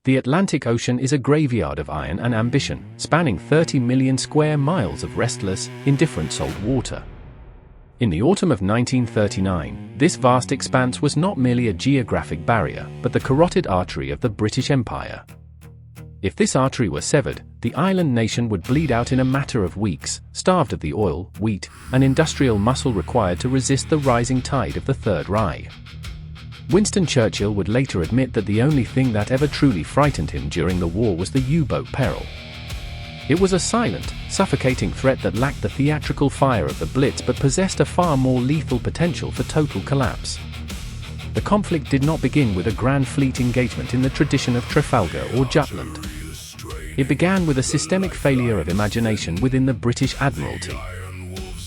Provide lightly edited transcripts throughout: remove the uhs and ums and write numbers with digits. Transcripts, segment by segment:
The Atlantic Ocean is a graveyard of iron and ambition, spanning 30 million square miles of restless, indifferent salt water. In the autumn of 1939, this vast expanse was not merely a geographic barrier, but the carotid artery of the British Empire. If this artery were severed, the island nation would bleed out in a matter of weeks, starved of the oil, wheat, and industrial muscle required to resist the rising tide of the Third Reich. Winston Churchill would later admit that the only thing that ever truly frightened him during the war was the U-boat Peril. It was a silent, suffocating threat that lacked the theatrical fire of the Blitz but possessed a far more lethal potential for total collapse. The conflict did not begin with a grand fleet engagement in the tradition of Trafalgar or Jutland. It began with a systemic failure of imagination within the British Admiralty.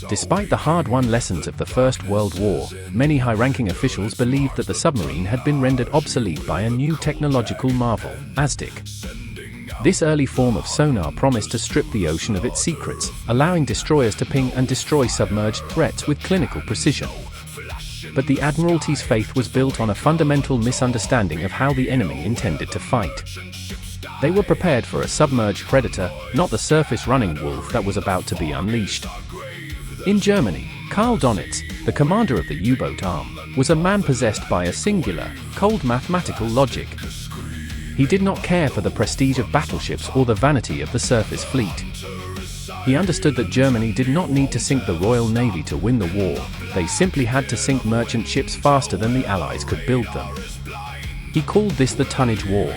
Despite the hard-won lessons of the First World War, many high-ranking officials believed that the submarine had been rendered obsolete by a new technological marvel, ASDIC. This early form of sonar promised to strip the ocean of its secrets, allowing destroyers to ping and destroy submerged threats with clinical precision. But the Admiralty's faith was built on a fundamental misunderstanding of how the enemy intended to fight. They were prepared for a submerged predator, not the surface-running wolf that was about to be unleashed. In Germany, Karl Dönitz, the commander of the U-boat arm, was a man possessed by a singular, cold mathematical logic. He did not care for the prestige of battleships or the vanity of the surface fleet. He understood that Germany did not need to sink the Royal Navy to win the war, they simply had to sink merchant ships faster than the Allies could build them. He called this the Tonnage War.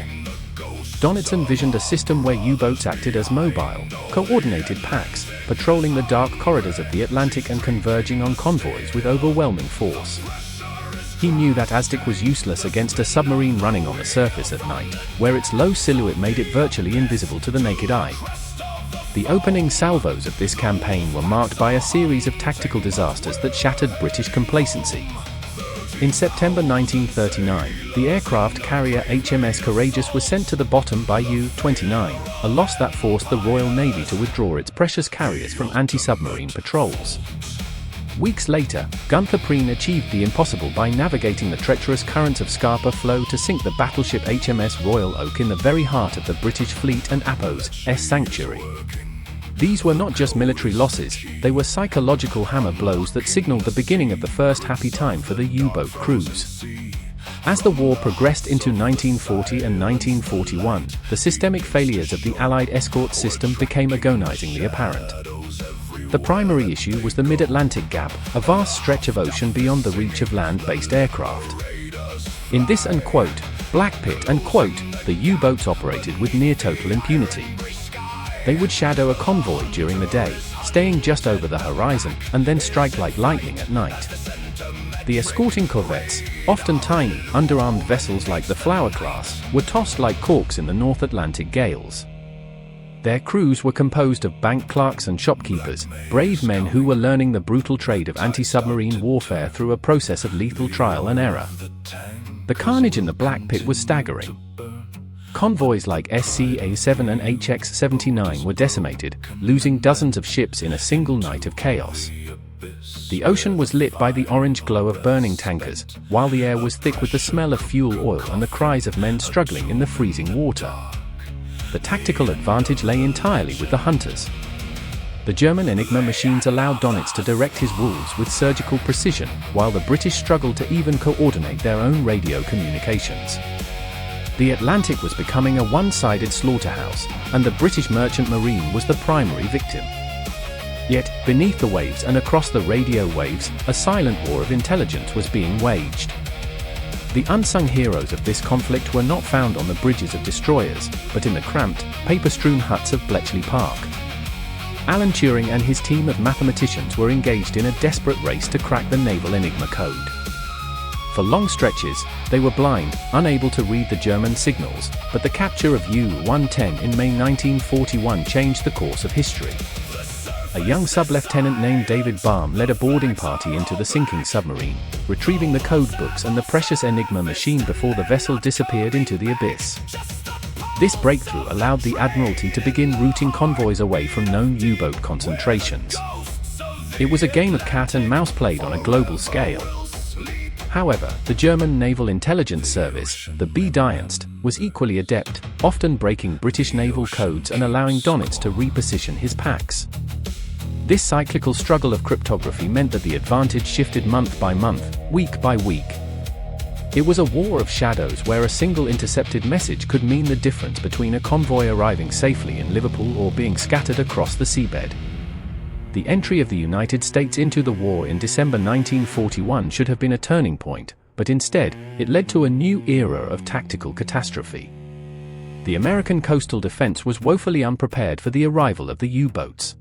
Dönitz envisioned a system where U-boats acted as mobile, coordinated packs, patrolling the dark corridors of the Atlantic and converging on convoys with overwhelming force. He knew that ASDIC was useless against a submarine running on the surface at night, where its low silhouette made it virtually invisible to the naked eye. The opening salvos of this campaign were marked by a series of tactical disasters that shattered British complacency. In September 1939, the aircraft carrier HMS Courageous was sent to the bottom by U-29, a loss that forced the Royal Navy to withdraw its precious carriers from anti-submarine patrols. Weeks later, Gunther Preen achieved the impossible by navigating the treacherous currents of Scapa Flow to sink the battleship HMS Royal Oak in the very heart of the British fleet and Appo's sanctuary. These were not just military losses, they were psychological hammer blows that signaled the beginning of the first happy time for the U-boat crews. As the war progressed into 1940 and 1941, the systemic failures of the Allied escort system became agonizingly apparent. The primary issue was the mid-Atlantic gap, a vast stretch of ocean beyond the reach of land-based aircraft. In this unquote, black pit unquote, the U-boats operated with near-total impunity. They would shadow a convoy during the day, staying just over the horizon, and then strike like lightning at night. The escorting corvettes, often tiny, underarmed vessels like the Flower class, were tossed like corks in the North Atlantic gales. Their crews were composed of bank clerks and shopkeepers, brave men who were learning the brutal trade of anti-submarine warfare through a process of lethal trial and error. The carnage in the Black Pit was staggering. Convoys like SCA-7 and HX-79 were decimated, losing dozens of ships in a single night of chaos. The ocean was lit by the orange glow of burning tankers, while the air was thick with the smell of fuel oil and the cries of men struggling in the freezing water. The tactical advantage lay entirely with the hunters. The German Enigma machines allowed Dönitz to direct his wolves with surgical precision, while the British struggled to even coordinate their own radio communications. The Atlantic was becoming a one-sided slaughterhouse, and the British merchant marine was the primary victim. Yet, beneath the waves and across the radio waves, a silent war of intelligence was being waged. The unsung heroes of this conflict were not found on the bridges of destroyers, but in the cramped, paper-strewn huts of Bletchley Park. Alan Turing and his team of mathematicians were engaged in a desperate race to crack the naval Enigma code. For long stretches, they were blind, unable to read the German signals, but the capture of U-110 in May 1941 changed the course of history. A young sub-lieutenant named David Baum led a boarding party into the sinking submarine, retrieving the code books and the precious Enigma machine before the vessel disappeared into the abyss. This breakthrough allowed the Admiralty to begin routing convoys away from known U-boat concentrations. It was a game of cat and mouse played on a global scale. However, the German Naval Intelligence Service, the BDIenst, was equally adept, often breaking British naval codes and allowing Dönitz to reposition his packs. This cyclical struggle of cryptography meant that the advantage shifted month by month, week by week. It was a war of shadows where a single intercepted message could mean the difference between a convoy arriving safely in Liverpool or being scattered across the seabed. The entry of the United States into the war in December 1941 should have been a turning point, but instead, it led to a new era of tactical catastrophe. The American coastal defense was woefully unprepared for the arrival of the U-boats.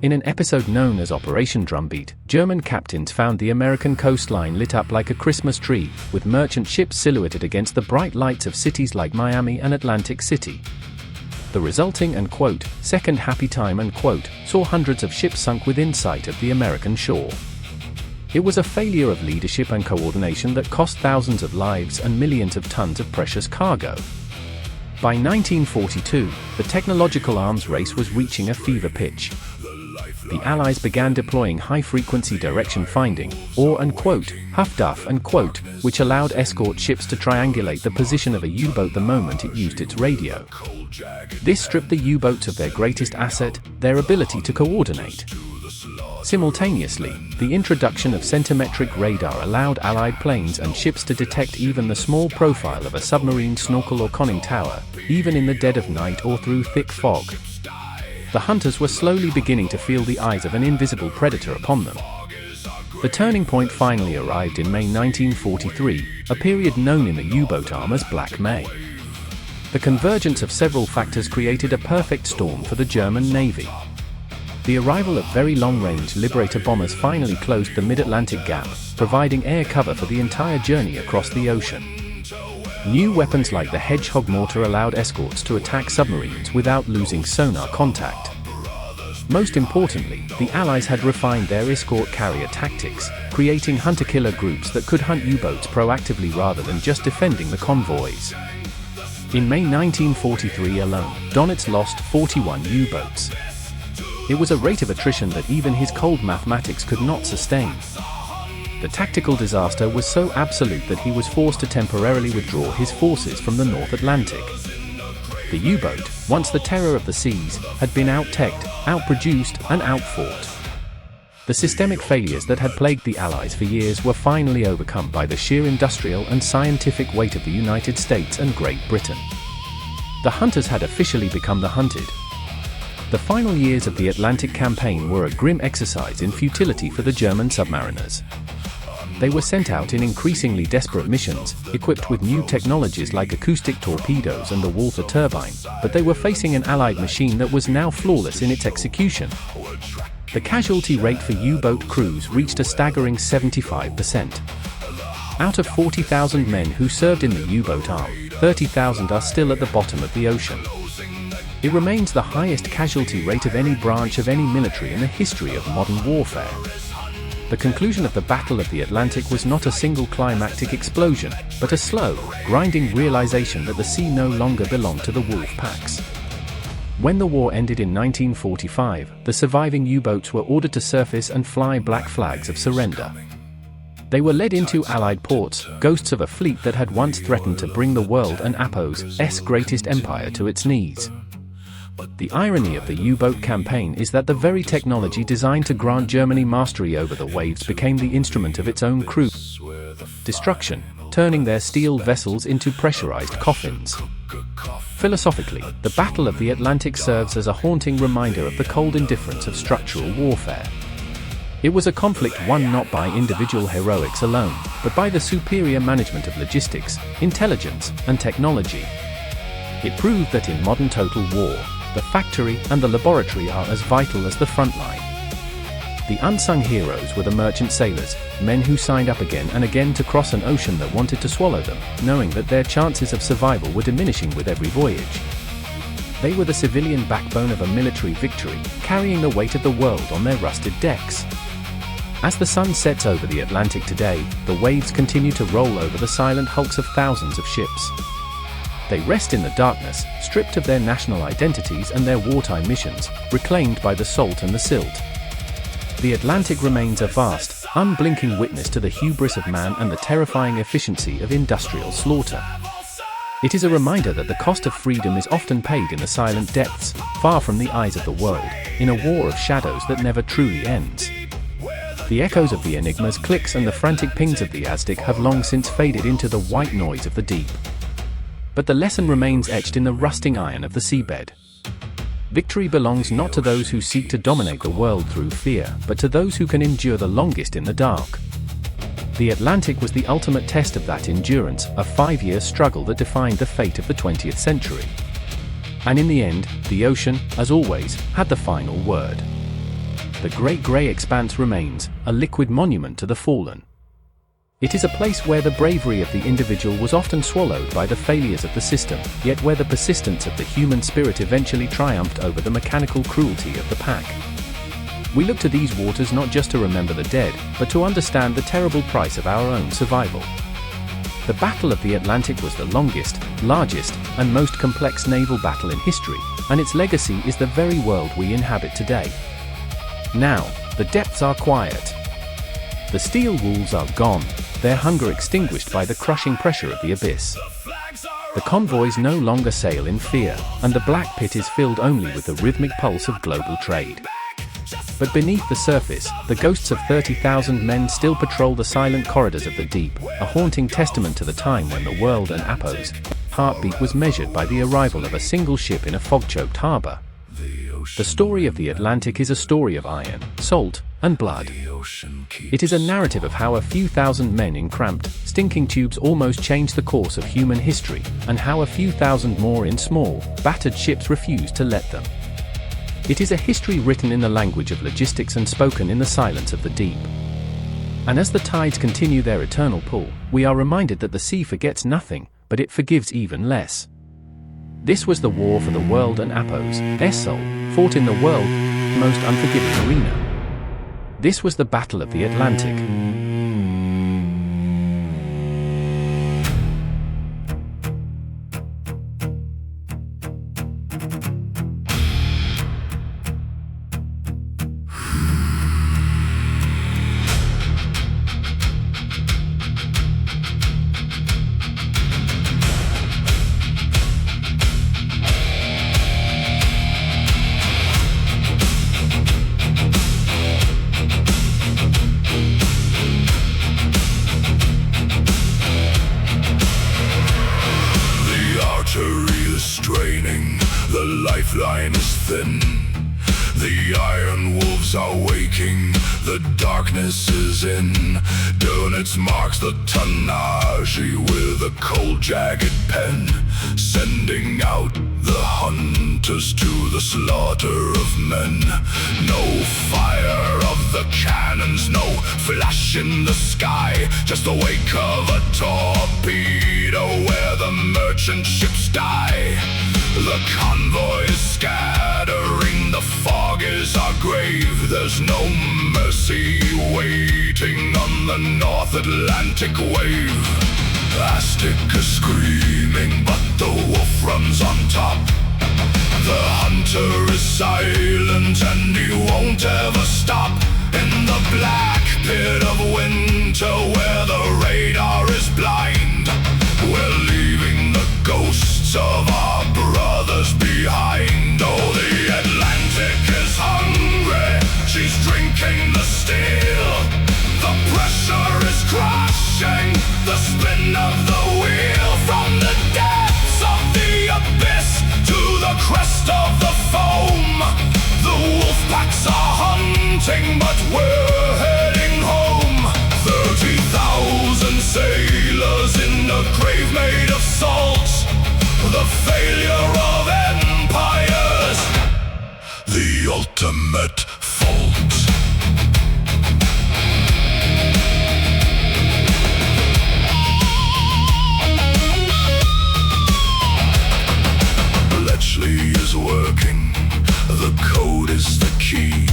In an episode known as Operation Drumbeat, German captains found the American coastline lit up like a Christmas tree, with merchant ships silhouetted against the bright lights of cities like Miami and Atlantic City. The resulting second happy time saw hundreds of ships sunk within sight of the American shore. It was a failure of leadership and coordination that cost thousands of lives and millions of tons of precious cargo. By 1942, the technological arms race was reaching a fever pitch. The Allies began deploying high-frequency direction finding, or HUF-DUF, which allowed escort ships to triangulate the position of a U-boat the moment it used its radio. This stripped the U-boats of their greatest asset, their ability to coordinate. Simultaneously, the introduction of centimetric radar allowed Allied planes and ships to detect even the small profile of a submarine snorkel or conning tower, even in the dead of night or through thick fog. The hunters were slowly beginning to feel the eyes of an invisible predator upon them. The turning point finally arrived in May 1943, a period known in the U-boat arm as Black May. The convergence of several factors created a perfect storm for the German Navy. The arrival of very long-range Liberator bombers finally closed the mid-Atlantic gap, providing air cover for the entire journey across the ocean. New weapons like the Hedgehog mortar allowed escorts to attack submarines without losing sonar contact. Most importantly, the Allies had refined their escort carrier tactics, creating hunter-killer groups that could hunt U-boats proactively rather than just defending the convoys. In May 1943 alone, Dönitz lost 41 U-boats. It was a rate of attrition that even his cold mathematics could not sustain. The tactical disaster was so absolute that he was forced to temporarily withdraw his forces from the North Atlantic. The U-boat, once the terror of the seas, had been out-teched, outproduced, and outfought. The systemic failures that had plagued the Allies for years were finally overcome by the sheer industrial and scientific weight of the United States and Great Britain. The hunters had officially become the hunted. The final years of the Atlantic campaign were a grim exercise in futility for the German submariners. They were sent out in increasingly desperate missions, equipped with new technologies like acoustic torpedoes and the Walther turbine, but they were facing an Allied machine that was now flawless in its execution. The casualty rate for U-boat crews reached a staggering 75%. Out of 40,000 men who served in the U-boat arm, 30,000 are still at the bottom of the ocean. It remains the highest casualty rate of any branch of any military in the history of modern warfare. The conclusion of the Battle of the Atlantic was not a single climactic explosion, but a slow, grinding realization that the sea no longer belonged to the Wolfpacks. When the war ended in 1945, the surviving U-boats were ordered to surface and fly black flags of surrender. They were led into Allied ports, ghosts of a fleet that had once threatened to bring the world and Apo's greatest empire to its knees. The irony of the U-boat campaign is that the very technology designed to grant Germany mastery over the waves became the instrument of its own crew destruction, turning their steel vessels into pressurized coffins. Philosophically, the Battle of the Atlantic serves as a haunting reminder of the cold indifference of structural warfare. It was a conflict won not by individual heroics alone, but by the superior management of logistics, intelligence, and technology. It proved that in modern total war, the factory and the laboratory are as vital as the front line. The unsung heroes were the merchant sailors, men who signed up again and again to cross an ocean that wanted to swallow them, knowing that their chances of survival were diminishing with every voyage. They were the civilian backbone of a military victory, carrying the weight of the world on their rusted decks. As the sun sets over the Atlantic today, the waves continue to roll over the silent hulks of thousands of ships. They rest in the darkness, stripped of their national identities and their wartime missions, reclaimed by the salt and the silt. The Atlantic remains a vast, unblinking witness to the hubris of man and the terrifying efficiency of industrial slaughter. It is a reminder that the cost of freedom is often paid in the silent depths, far from the eyes of the world, in a war of shadows that never truly ends. The echoes of the Enigma's clicks and the frantic pings of the ASDIC have long since faded into the white noise of the deep. But the lesson remains etched in the rusting iron of the seabed. Victory belongs not to those who seek to dominate the world through fear, but to those who can endure the longest in the dark. The Atlantic was the ultimate test of that endurance, a 5-year struggle that defined the fate of the 20th century. And in the end, the ocean, as always, had the final word. The great grey expanse remains, a liquid monument to the fallen. It is a place where the bravery of the individual was often swallowed by the failures of the system, yet where the persistence of the human spirit eventually triumphed over the mechanical cruelty of the pack. We look to these waters not just to remember the dead, but to understand the terrible price of our own survival. The Battle of the Atlantic was the longest, largest, and most complex naval battle in history, and its legacy is the very world we inhabit today. Now, the depths are quiet. The steel walls are gone, their hunger extinguished by the crushing pressure of the abyss. The convoys no longer sail in fear, and the black pit is filled only with the rhythmic pulse of global trade. But beneath the surface, the ghosts of 30,000 men still patrol the silent corridors of the deep, a haunting testament to the time when the world and Apo's heartbeat was measured by the arrival of a single ship in a fog-choked harbor. The story of the Atlantic is a story of iron, salt, and blood. It is a narrative of how a few thousand men in cramped, stinking tubes almost changed the course of human history, and how a few thousand more in small, battered ships refused to let them. It is a history written in the language of logistics and spoken in the silence of the deep. And as the tides continue their eternal pull, we are reminded that the sea forgets nothing, but it forgives even less. This was the war for the world and Apo's soul, fought in the world's most unforgiving arena. This was the Battle of the Atlantic. Straining, the lifeline is thin. The iron wolves are waking, the darkness is in. Dönitz marks the tonnage with a cold jagged pen, sending out the hunters to the slaughter of men. No fire of the cannons, no flash in the sky, just the wake of a torpedo where the merchant ships die. The convoy is scattering, the fog is our grave. There's no mercy waiting on the North Atlantic wave. ASDIC is screaming, but the wolf runs on top. The hunter is silent and he won't ever stop. In the black pit of winter where the radar is blind, we're leaving the ghosts of our brothers behind. Oh, the Atlantic is hungry, she's drinking the steel. The pressure is crushing, the spin of the wheel. From the depths of the abyss to the crest of the foam, the Wolfpacks are hunting, but we're heading home. 30,000 sailors in a grave made of salt, the failure of empires, the ultimate fault. Bletchley is working, the code is the key,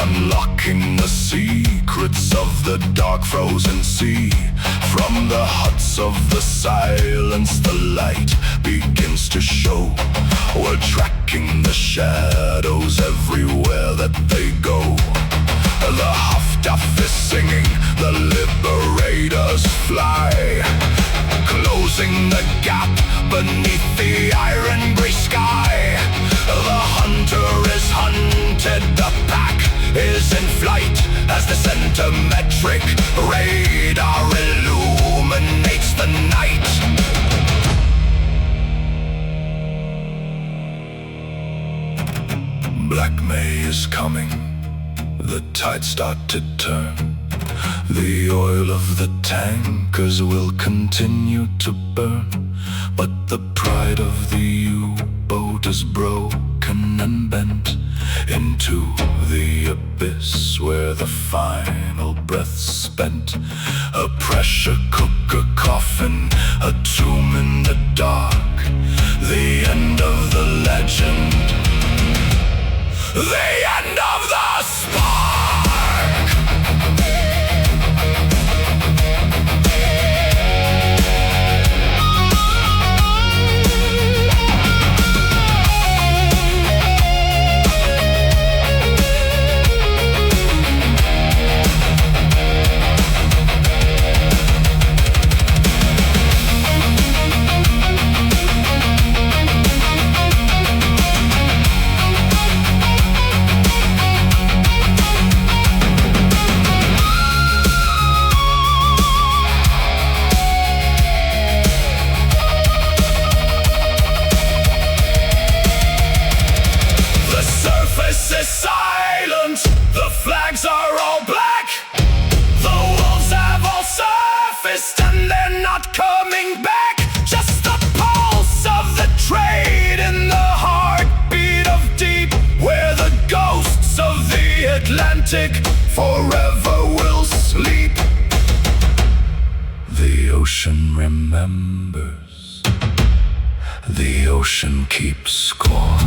unlocking the secrets of the dark frozen sea. From the huts of the silence, the light begins to show. We're tracking the shadows everywhere that they go. The Huff Duff is singing, the liberators fly. closing the gap beneath the iron gray sky. The hunter is hunted, the pack is in flight as the centimetric radar illuminates the night. Black May is coming, the tides start to turn. The oil of the tankers will continue to burn, but the pride of the U-boat is broken and bent into the abyss where the final breath's spent. A pressure cooker coffin, a tomb in the dark, the end of the legend, the end of the spark. Is silent, the flags are all black. The wolves have all surfaced and they're not coming back. Just the pulse of the trade in the heartbeat of deep, where the ghosts of the Atlantic forever will sleep. The ocean remembers, the ocean keeps score.